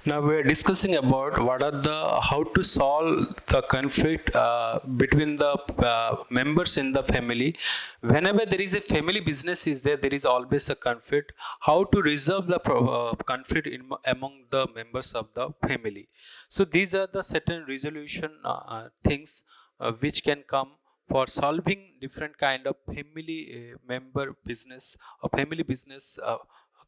Now we are discussing about what are the how to solve the conflict between the members in the family. Whenever there is a family business is there, there is always a conflict. How to resolve the conflict among the members of the family. So these are the certain resolution things which can come for solving different kind of family member business or family business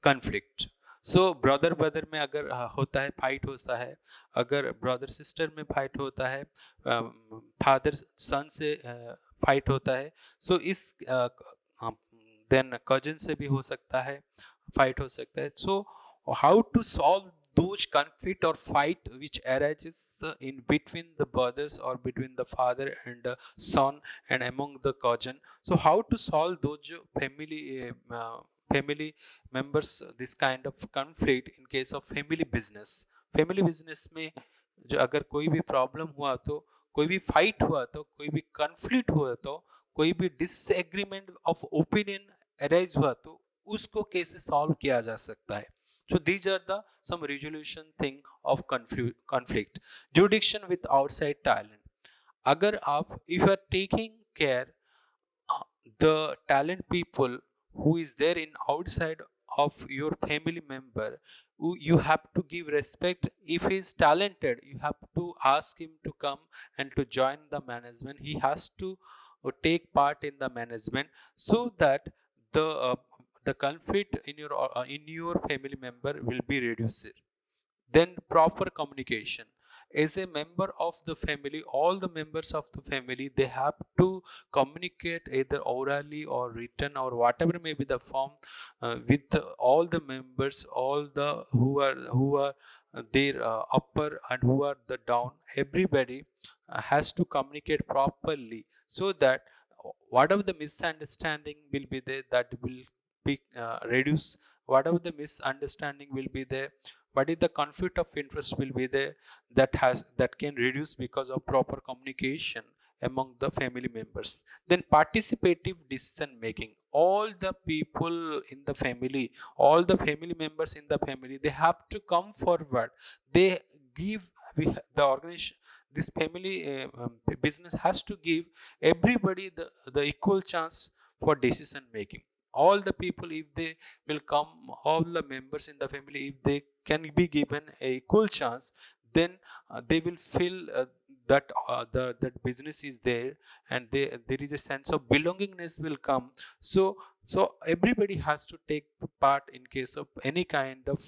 conflict. So brother brother में अगर होता है fight होता है, अगर brother sister में fight होता है, फादर सन से फाइट होता है, सो इस देन कजिन से भी हो सकता है, फाइट हो सकता है. So how to solve those conflict or fight which arises in between the brothers or between the father and the son and among the cousin. So how to solve those family members this kind of conflict in case of family business में जो अगर कोई भी problem हुआ तो, कोई भी fight हुआ तो, कोई भी कॉन्फ्लिक्ट हुआ तो, कोई भी डिसएग्रीमेंट ऑफ ओपिनियन अराइज हुआ तो उसको कैसे सॉल्व किया जा सकता है. So these are the some resolution thing of conflict. Jurisdiction with outside talent. अगर आप if you are taking care the talent people who is there in outside of your family member, you have to give respect. If he is talented, you have to ask him to come and to join the management. He has to take part in the management so that the uh, the conflict in your family member will be reduced. Then proper communication. As a member of the family, all the members of the family, they have to communicate either orally or written or whatever may be the form with all the members, all the who are their upper and who are the down. Everybody has to communicate properly so that whatever the misunderstanding will be there, that will be reduced. Whatever the misunderstanding will be there, what is the conflict of interest will be there, that can reduce because of proper communication among the family members. Then participative decision making. All the people in the family, all the family members in the family, they have to come forward. They give the organization, this family business has to give everybody the equal chance for decision making. All the people, if they will come, all the members in the family, if they can be given a equal chance, then they will feel that business is there, and there is a sense of belongingness will come. So everybody has to take part in case of any kind of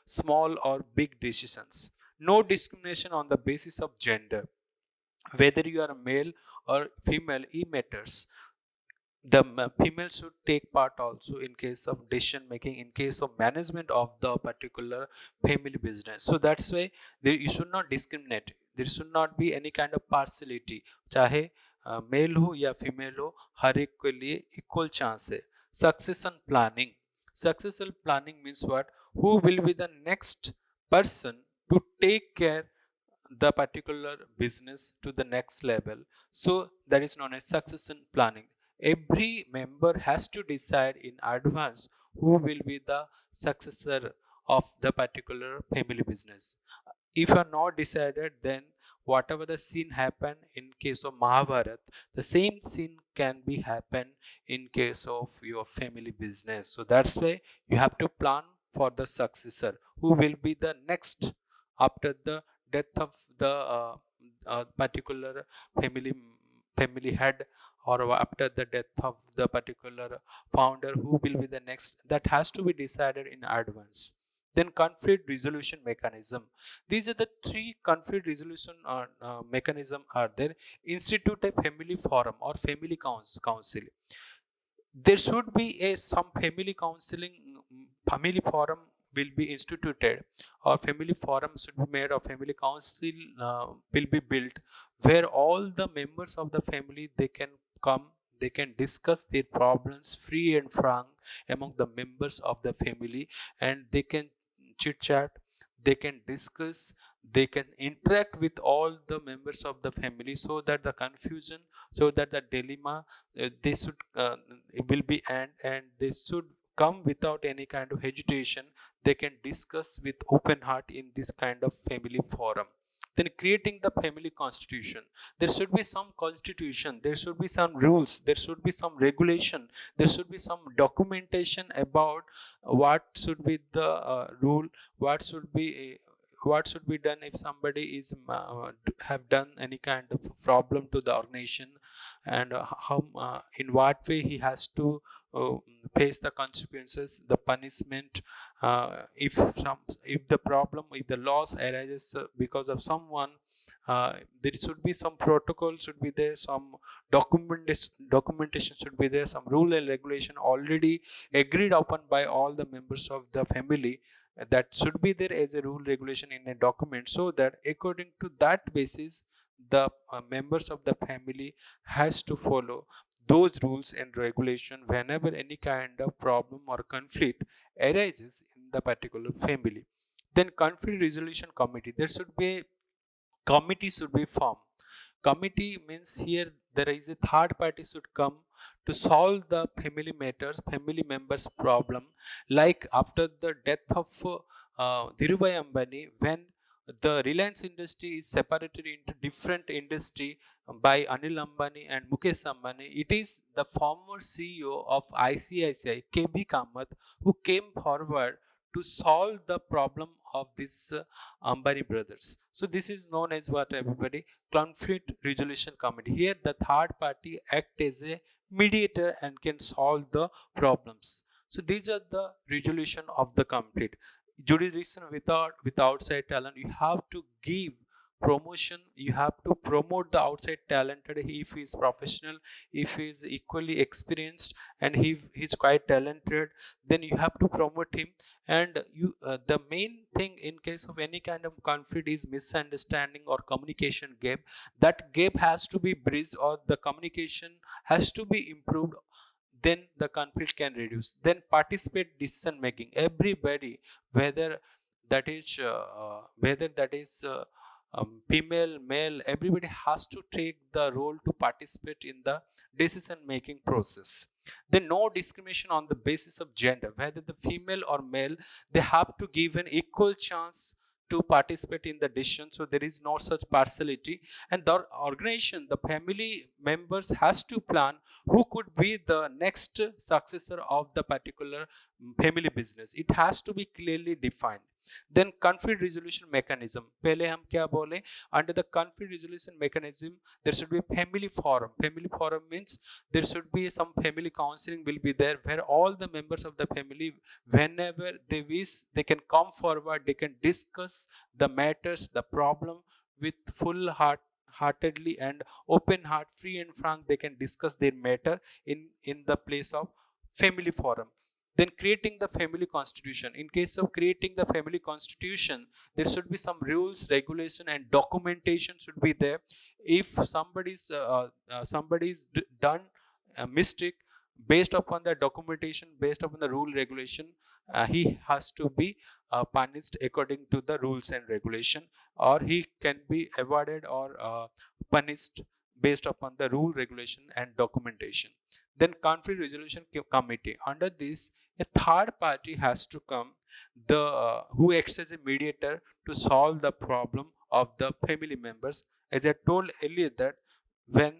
small or big decisions. No discrimination on the basis of gender. Whether you are a male or female, it matters. The female should take part also in case of decision making, in case of management of the particular family business. So that's why there, you should not discriminate. There should not be any kind of partiality. चाहे mail हो या female हो, हर एक के लिए equal chance है. Succession planning. Succession planning means what? Who will be the next person to take care the particular business to the next level? So that is known as succession planning. Every member has to decide in advance who will be the successor of the particular family business. If you are not decided, then whatever the scene happened in case of Mahabharat, the same scene can be happen in case of your family business. So that's why you have to plan for the successor who will be the next after the death of the particular family family head, or after the death of the particular founder, who will be the next, that has to be decided in advance. Then conflict resolution mechanism. These are the three conflict resolution mechanism are there. Institute a family forum or family council. There should be a some family counseling, family forum will be instituted, or family forum should be made, or family council will be built, where all the members of the family, they can come, they can discuss their problems free and frank among the members of the family, and they can chit chat, they can discuss, they can interact with all the members of the family, so that the confusion, so that the dilemma, they should it will be end, and they should come without any kind of hesitation. they can discuss with open heart in this kind of family forum. Then creating the family constitution, there should be some constitution, there should be some rules, there should be some regulation, there should be some documentation about what should be the rule, what should be what should be done if somebody is have done any kind of problem to the organization, and how in what way he has to uh, face the consequences, the punishment, if some, if the problem, if the loss arises because of someone, there should be some protocol should be there, some documentation should be there, some rule and regulation already agreed upon by all the members of the family, that should be there as a rule regulation in a document, so that according to that basis the members of the family has to follow those rules and regulation whenever any kind of problem or conflict arises in the particular family. Then conflict resolution committee, there should be a committee should be formed. Committee means here there is a third party should come to solve the family matters, family members problem. Like after the death of Dhirubhai Ambani, when the Reliance industry is separated into different industry by Anil Ambani and Mukesh Ambani, it is the former CEO of ICICI KB Kamath who came forward to solve the problem of this Ambani brothers. So this is known as what, everybody? Conflict resolution committee. Here the third party act as a mediator and can solve the problems. So these are the resolution of the conflict. Jurisdiction with outside talent, you have to give promotion, you have to promote the outside talented if he is professional, if he is equally experienced, and he is quite talented, then you have to promote him. And you the main thing in case of any kind of conflict is misunderstanding or communication gap. That gap has to be bridged, or the communication has to be improved, then the conflict can reduce. Then participate decision making, everybody, whether whether that is female, male, everybody has to take the role to participate in the decision making process. Then no discrimination on the basis of gender, whether the female or male, they have to give an equal chance to participate in the decision, so there is no such partiality. And the organization, the family members has to plan who could be the next successor of the particular family business. It has to be clearly defined. Then conflict resolution mechanism, पहले हम क्या बोले, under the conflict resolution mechanism there should be a family forum. Family forum means there should be some family counseling will be there, where all the members of the family, whenever they wish, they can come forward, they can discuss the matters, the problem with full heartedly and open heart, free and frank, they can discuss their matter in the place of family forum. Then creating the family constitution, in case of creating the family constitution, there should be some rules, regulation, and documentation should be there. If somebody's done a mistake, based upon the documentation, based upon the rule regulation, he has to be punished according to the rules and regulation, or he can be awarded or punished based upon the rule, regulation, and documentation. Then conflict resolution committee, under this a third party has to come, the who acts as a mediator to solve the problem of the family members. As I told earlier, that when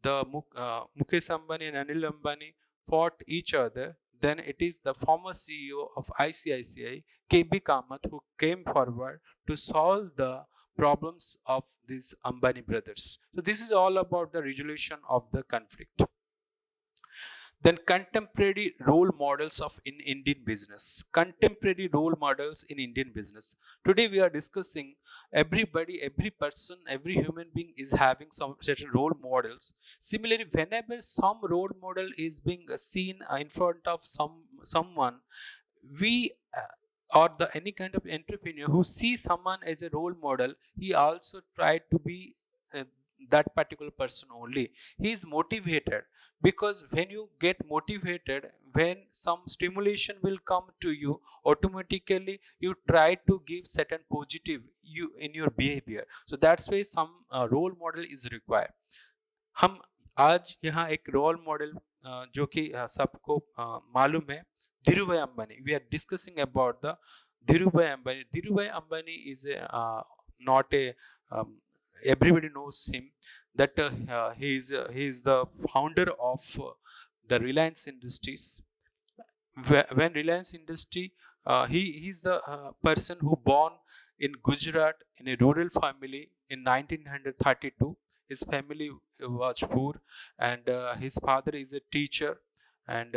the Mukesh Ambani and Anil Ambani fought each other, then it is the former CEO of ICICI KB Kamath who came forward to solve the problems of these Ambani brothers. So this is all about the resolution of the conflict. Then contemporary role models of in Indian business. Contemporary role models in Indian business. Today we are discussing, everybody, every person, every human being is having some certain role models. Similarly, whenever some role model is being seen in front of someone, we or the any kind of entrepreneur who sees someone as a role model, he also try to be uh, that particular person only. He is motivated, because when you get motivated, when some stimulation will come to you, automatically you try to give certain positive you in your behavior. So that's why some role model is required. हम आज यहाँ एक role model जो कि सबको मालूम है, Dhirubhai Ambani. We are discussing about the Dhirubhai Ambani. Dhirubhai Ambani is a, not a um, everybody knows him. That he is the founder of the Reliance Industries. When Reliance Industry, he's the person who born in Gujarat in a rural family in 1932. His family was poor, and his father is a teacher, and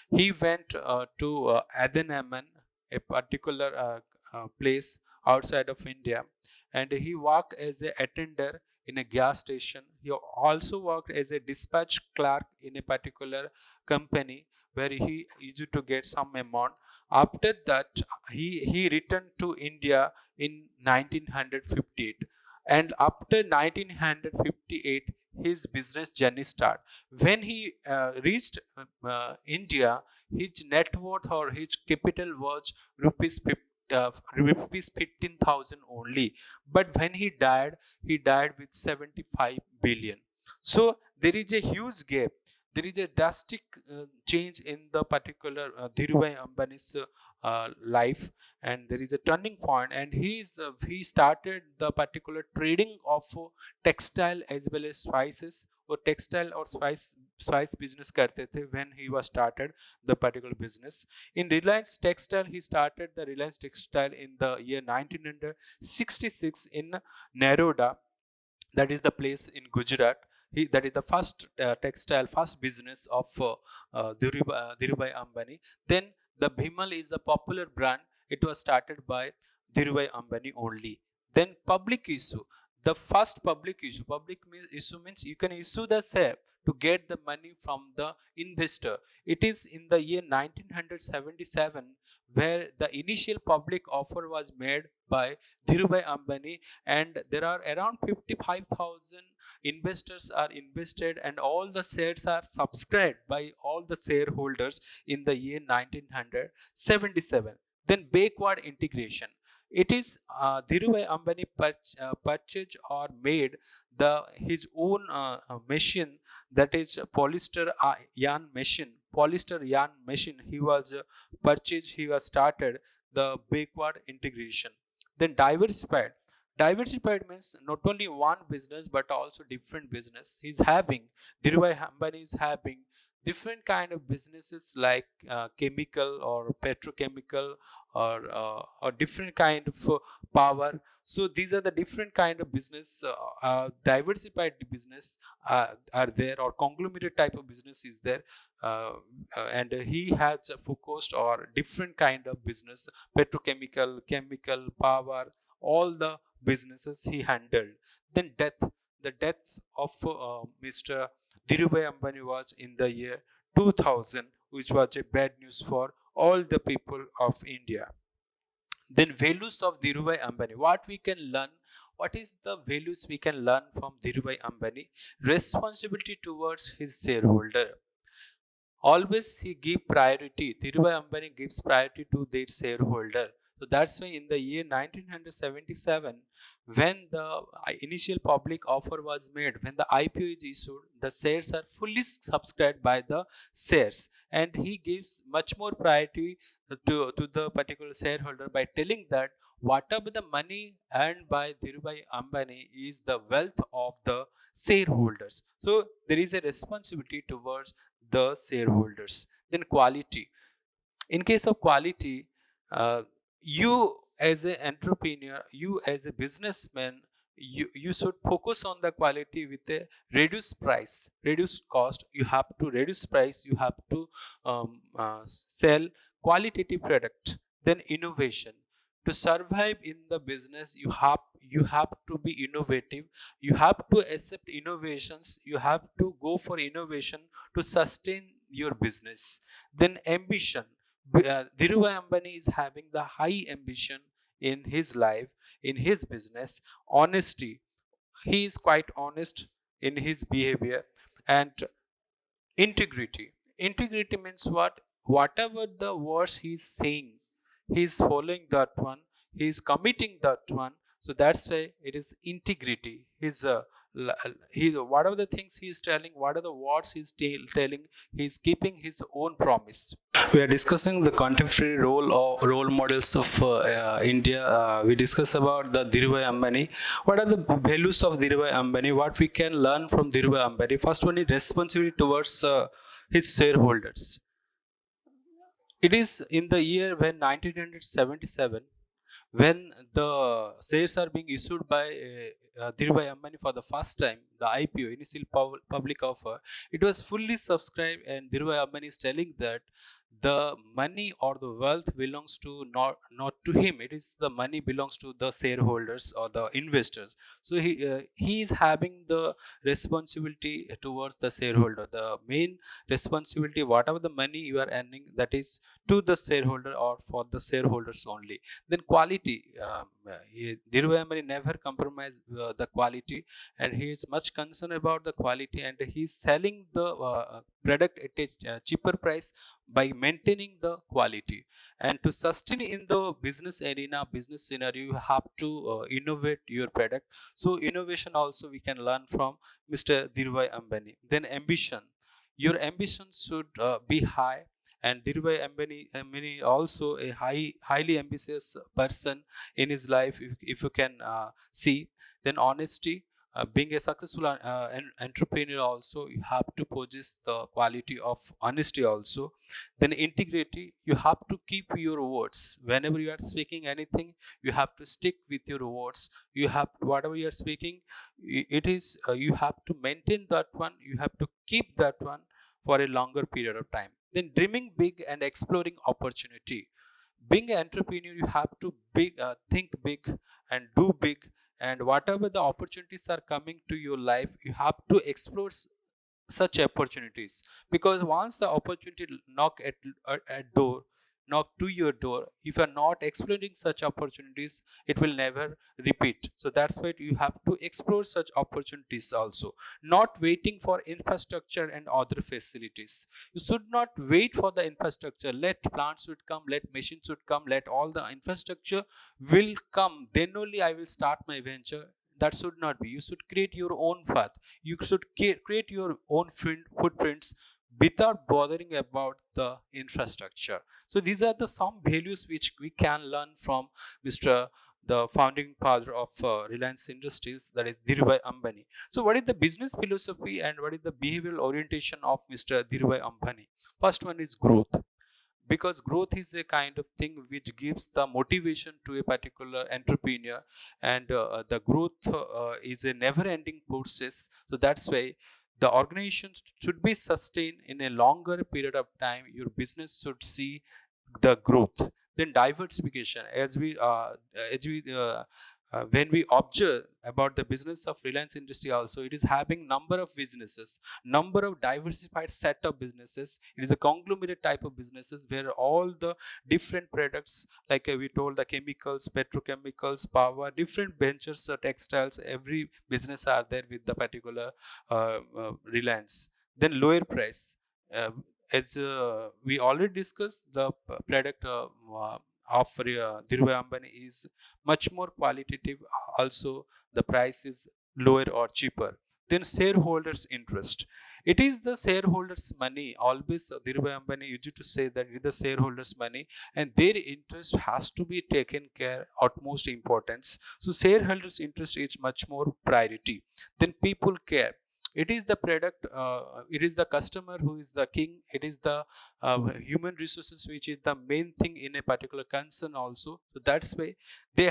he went to Adan, a particular place outside of India, and he worked as a attender in a gas station. He also worked as a dispatch clerk in a particular company where he used to get some amount. After that, he returned to India in 1958, and after 1958, his business journey started. When he reached India, his net worth or his capital was rupees 15,000 only. But when he died with 75 billion. So there is a huge gap. There is a drastic change in the particular Dhirubhai Ambani's life, and there is a turning point. And he started the particular trading of textile as well as spices, or textile or spice business karte the when he was started the particular business. In Reliance Textile, he started the Reliance Textile in the year 1966 in Naroda, that is the place in Gujarat. That is the first textile, first business of Dhirubhai Ambani. Then the Bhimal is a popular brand. It was started by Dhirubhai Ambani only. Then public issue. The first issue means you can issue the share to get the money from the investor. It is in the year 1977 where the initial public offer was made by Dhirubhai Ambani, and there are around 55,000 investors are invested, and all the shares are subscribed by all the shareholders in the year 1977. Then backward integration. It is Dhirubhai Ambani purchased or made the his own machine, that is polyester yarn machine. He was purchased. He was started the backward integration. Then diversified means not only one business but also different business he's having. Dhirubhai Ambani is having different kind of businesses like chemical or petrochemical, or different kind of power. So these are the different kind of business. Diversified business are there, or conglomerate type of business is there, uh, and he has focused or different kind of business: petrochemical, chemical, power, all the businesses he handled. Then the death of Mr. Dhirubhai Ambani was in the year 2000, which was a bad news for all the people of India. Then values of Dhirubhai Ambani. What we can learn? What is the values we can learn from Dhirubhai Ambani? Responsibility towards his shareholder. Always he give priority. Dhirubhai Ambani gives priority to their shareholder. So that's why in the year 1977, when the initial public offer was made, when the IPO is issued, the shares are fully subscribed by the shares, and he gives much more priority to the particular shareholder by telling that whatever the money earned by Dhirubhai Ambani is the wealth of the shareholders. So there is a responsibility towards the shareholders. Then quality. In case of quality, you as an entrepreneur, you as a businessman, you should focus on the quality with a reduced price, reduced cost. You have to reduce price. You have to sell qualitative product. Then innovation. To survive in the business, you have to be innovative. You have to accept innovations. You have to go for innovation to sustain your business. Then ambition. Dhirubhai Ambani is having the high ambition in his life, in his business. Honesty. He is quite honest in his behavior. And integrity. Integrity means what? Whatever the words he's saying, he's following that one, he's committing that one. So that's why it is integrity. His whatever the things he is telling, what are the words he's telling, he's keeping his own promise. We are discussing the contemporary role models of India. We discuss about the Dhirubhai Ambani. What are the values of Dhirubhai Ambani? What we can learn from Dhirubhai Ambani? First one is responsibility towards his shareholders. It is in the year when 1977, when the shares are being issued by Dhirubhai Ambani for the first time, the IPO, initial public offer, it was fully subscribed, and Dhirubhai Ambani is telling that the money or the wealth belongs to not to him. It is the money belongs to the shareholders or the investors. So he is having the responsibility towards the shareholder. The main responsibility, whatever the money you are earning, that is to the shareholder or for the shareholders only. Then quality, Dhirubhai Ambani never compromise the quality, and he is much concerned about the quality, and he is selling the product at a cheaper price by maintaining the quality. And to sustain in the business arena, business scenario, you have to innovate your product. So innovation also we can learn from Mr. Dhirubhai Ambani. Then ambition, your ambition should be high, and Dhirubhai Ambani also a highly ambitious person in his life, if you can see. Then honesty, being a successful entrepreneur also, you have to possess the quality of honesty also. Then integrity, you have to keep your words. Whenever you are speaking anything, you have to stick with your words. You have, whatever you are speaking, it is you have to maintain that one, you have to keep that one for a longer period of time. Then dreaming big and exploring opportunity. Being an entrepreneur, you have to think big and do big, and whatever the opportunities are coming to your life, you have to explore such opportunities, because once the opportunity at door knock to your door, if you are not exploring such opportunities, it will never repeat. So that's why you have to explore such opportunities also, not waiting for infrastructure and other facilities. You should not wait for the infrastructure. Let plants should come, let machines should come, let all the infrastructure will come, then only I will start my venture. That should not be. You should create your own path. You should create your own footprints without bothering about the infrastructure. So these are the some values which we can learn from Mr. the founding father of Reliance Industries, that is Dhirubhai Ambani. So what is the business philosophy and what is the behavioral orientation of Mr. Dhirubhai Ambani? First one is growth, because growth is a kind of thing which gives the motivation to a particular entrepreneur, and the growth is a never ending process. So that's why the organization should be sustained in a longer period of time. Your business should see the growth. Then diversification, when we observe about the business of Reliance Industry also, it is having number of businesses, number of diversified set of businesses. It is a conglomerate type of businesses where all the different products, like we told, the chemicals, petrochemicals, power, different ventures, textiles, every business are there with the particular Reliance. Then lower price, as we already discussed, the product of Dhirubhai Ambani is much more qualitative. Also, the price is lower or cheaper. Then shareholders' interest. It is the shareholders' money. Always Dhirubhai Ambani used to say that it is the shareholders' money, and their interest has to be taken care, utmost importance. So shareholders' interest is much more priority. Then people care. It is the product, it is the customer who is the king. It is the human resources which is the main thing in a particular concern also. So that's why they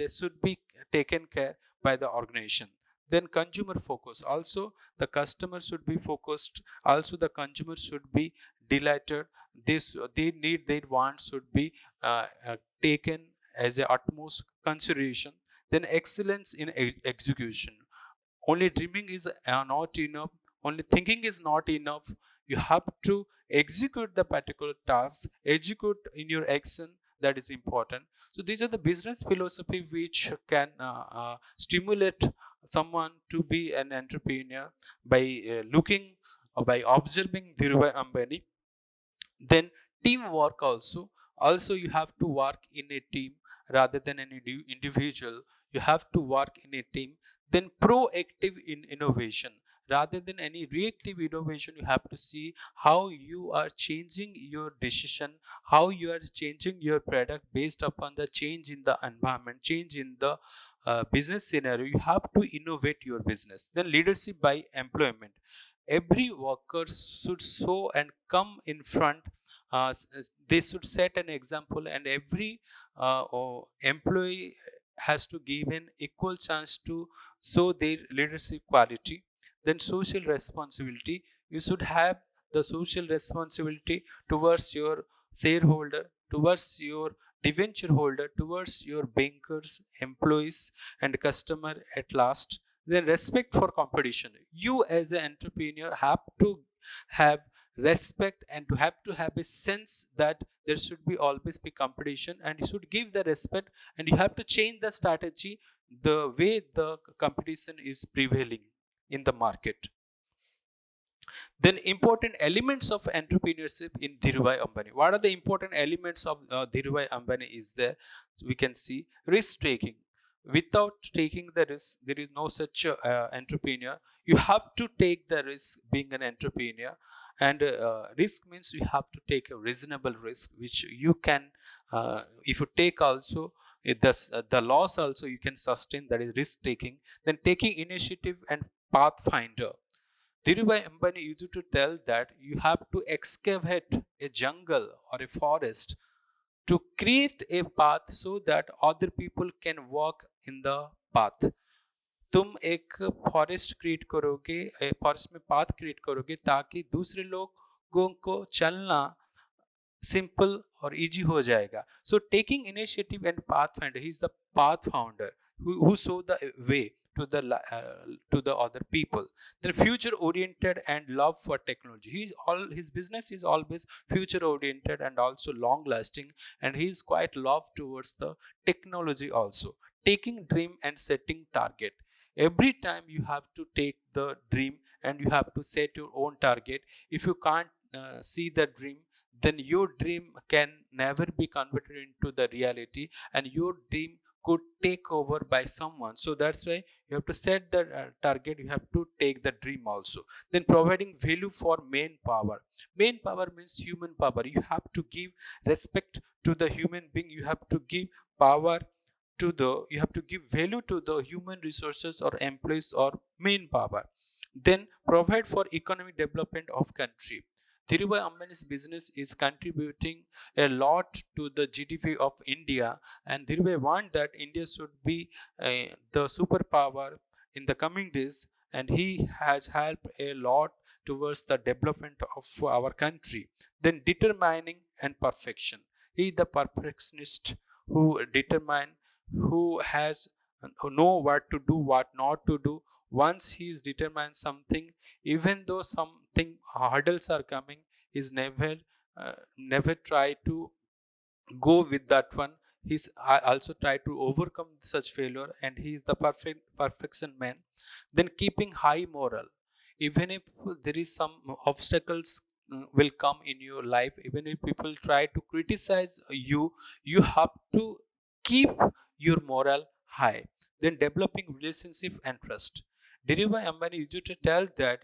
should be taken care by the organization. Then consumer focus, also the customer should be focused, also the consumer should be delighted. They need, their wants should be taken as a utmost consideration. Then excellence in execution. Only dreaming is not enough, only thinking is not enough. You have to execute the particular task, execute in your action. That is important. So these are the business philosophy which can stimulate someone to be an entrepreneur by looking by observing Dhirubhai Ambani. Then teamwork also you have to work in a team rather than an individual. You have to work in a team. Then proactive in innovation, rather than any reactive innovation, you have to see how you are changing your decision, how you are changing your product based upon the change in the environment, change in the business scenario. You have to innovate your business. Then leadership by employment, every worker should show and come in front. They should set an example, and every employee has to give an equal chance to show their leadership quality. Then social responsibility, you should have the social responsibility towards your shareholder, towards your debenture holder, towards your bankers, employees, and customer at last. Then respect for competition, you as an entrepreneur have to have respect, and to have a sense that there should be always be competition, and you should give the respect, and you have to change the strategy the way the competition is prevailing in the market. Then important elements of entrepreneurship in Dhirubhai Ambani. What are the important elements of Dhirubhai Ambani is there? So we can see risk taking. Without taking the risk, there is no such entrepreneur. You have to take the risk being an entrepreneur, and risk means you have to take a reasonable risk, which you can, if you take also. The loss also you can sustain, that is risk taking. Then taking initiative and pathfinder. Dhirubhai Ambani used to tell that you have to excavate a jungle or a forest to create a path so that other people can walk in the path. तुम एक forest create करोगे, forest में path create करोगे ताकि दूसरे लोगों को चलना simple or easy हो जाएगा. So taking initiative and pathfinder, he is the path founder who show the way to the other people. Then future oriented and love for technology. His business is always future oriented and also long lasting, and he is quite love towards the technology also. Taking dream and setting target. Every time you have to take the dream and you have to set your own target. If you can't see the dream, then your dream can never be converted into the reality, and your dream could take over by someone. So that's why you have to set the target, you have to take the dream also. Then providing value for main power. Main power means human power. You have to give respect to the human being, you have to give power to the, you have to give value to the human resources or employees or main power. Then provide for economic development of country. Dhirubhai Ambani's business is contributing a lot to the GDP of India, and Dhirubhai want that India should be the superpower in the coming days, and he has helped a lot towards the development of our country. Then determining and perfection. He is the perfectionist who determine, who has who know what to do, what not to do. Once he is determined something, even though something hurdles are coming, he's never try to go with that one. He's also try to overcome such failure, and he is the perfection man. Then keeping high moral, even if there is some obstacles will come in your life, even if people try to criticize you, you have to keep your moral high. Then developing relationship and trust. Dhirubhai Ambani used to tell that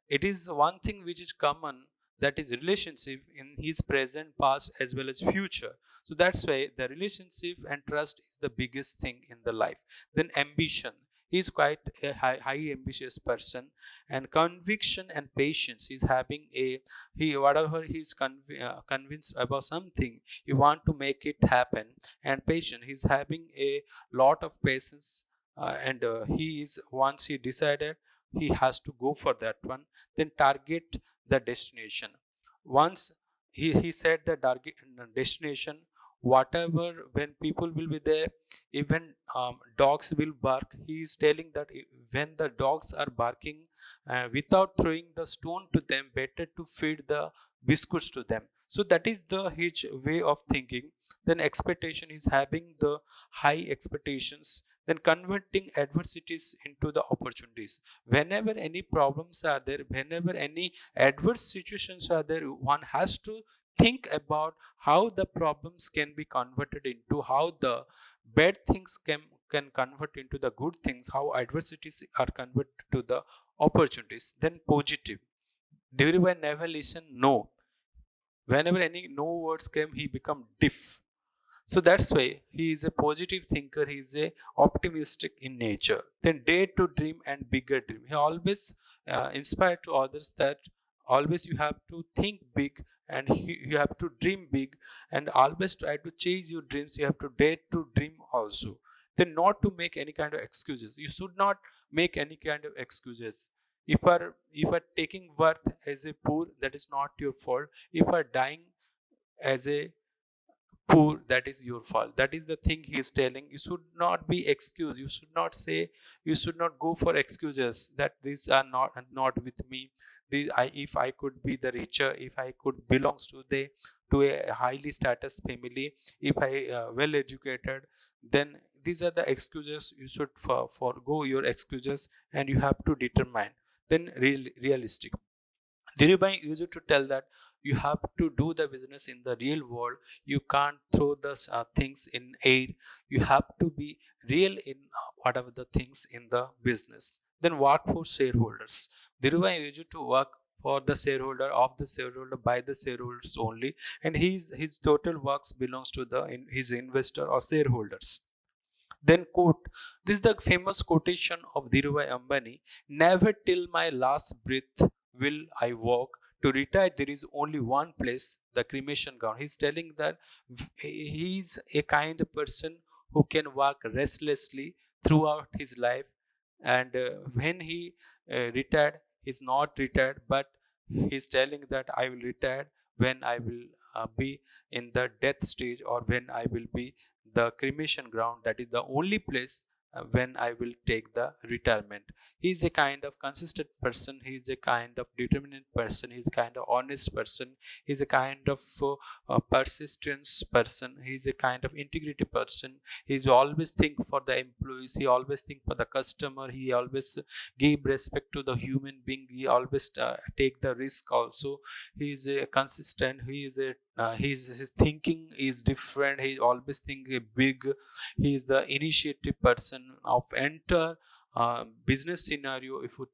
it is one thing which is common, that is relationship in his present, past as well as future. So that's why the relationship and trust is the biggest thing in the life. Then ambition, he is quite a high ambitious person. And conviction and patience, he's having a, he whatever he's convinced about something, he want to make it happen. And patient, he's having a lot of patience, and he is, once he decided, he has to go for that one. Then target the destination. Once he set the target destination, whatever, when people will be there, even dogs will bark. He is telling that when the dogs are barking, without throwing the stone to them, better to feed the biscuits to them. So that is the his way of thinking. Then expectation is having the high expectations. Then converting adversities into the opportunities. Whenever any problems are there, whenever any adverse situations are there, one has to think about how the problems can be converted into, how the bad things can convert into the good things, how adversities are converted to the opportunities. Then positive. Dhirubhai never listen no. Whenever any no words came, he become diff. So that's why he is a positive thinker. He is a optimistic in nature. Then dare to dream and bigger dream. He always inspired to others that always you have to think big, and you have to dream big, and always try to chase your dreams. You have to dare to dream also. Then not to make any kind of excuses. You should not make any kind of excuses. If are taking worth as a poor, that is not your fault. If are dying as a poor, that is your fault. That is the thing he is telling. You should not be excused. You should not say, you should not go for excuses that these are not with me. If I could be the richer, if I could belongs to a highly status family, if I well educated, then these are the excuses. You should forgo your excuses, and you have to determine. Then realistic. Dhirubhai used to tell that you have to do the business in the real world. You can't throw the things in air. You have to be real in whatever the things in the business. Then work for shareholders. Dhirubhai used to work for the shareholder, of the shareholder, by the shareholders only, and his total works belongs to his investor or shareholders. Then quote, this is the famous quotation of Dhirubhai Ambani, never till my last breath will I walk. To retire, there is only one place, the cremation ground. He's telling that he's a kind of person who can walk restlessly throughout his life. And when he retired, he's not retired, but he's telling that I will retire when I will be in the death stage, or when I will be the cremation ground. That is the only place when I will take the retirement. He is a kind of consistent person. He is a kind of determined person. He is a kind of honest person. He is a kind of persistence person. He is a kind of integrity person. He is always think for the employees. He always think for the customer. He always give respect to the human being. He always take the risk also. He is a consistent. He is a his thinking is different. He always think a big. He is the initiative person of enter business scenario. If you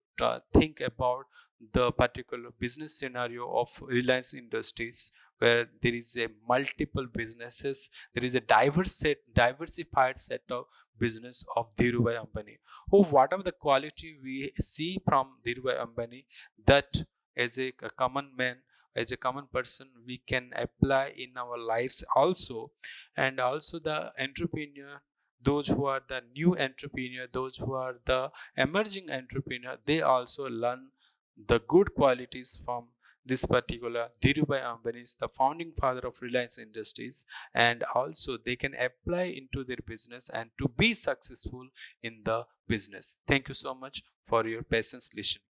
think about the particular business scenario of Reliance Industries, where there is a multiple businesses, there is a diversified set of business of Dhirubhai Ambani. Oh, whatever the quality we see from Dhirubhai Ambani, that as a common man, as a common person, we can apply in our lives also. And also the entrepreneur, those who are the new entrepreneur, those who are the emerging entrepreneur, they also learn the good qualities from this particular Dhirubhai Ambani is the founding father of Reliance Industries, and also they can apply into their business and to be successful in the business. Thank you so much for your patience listening.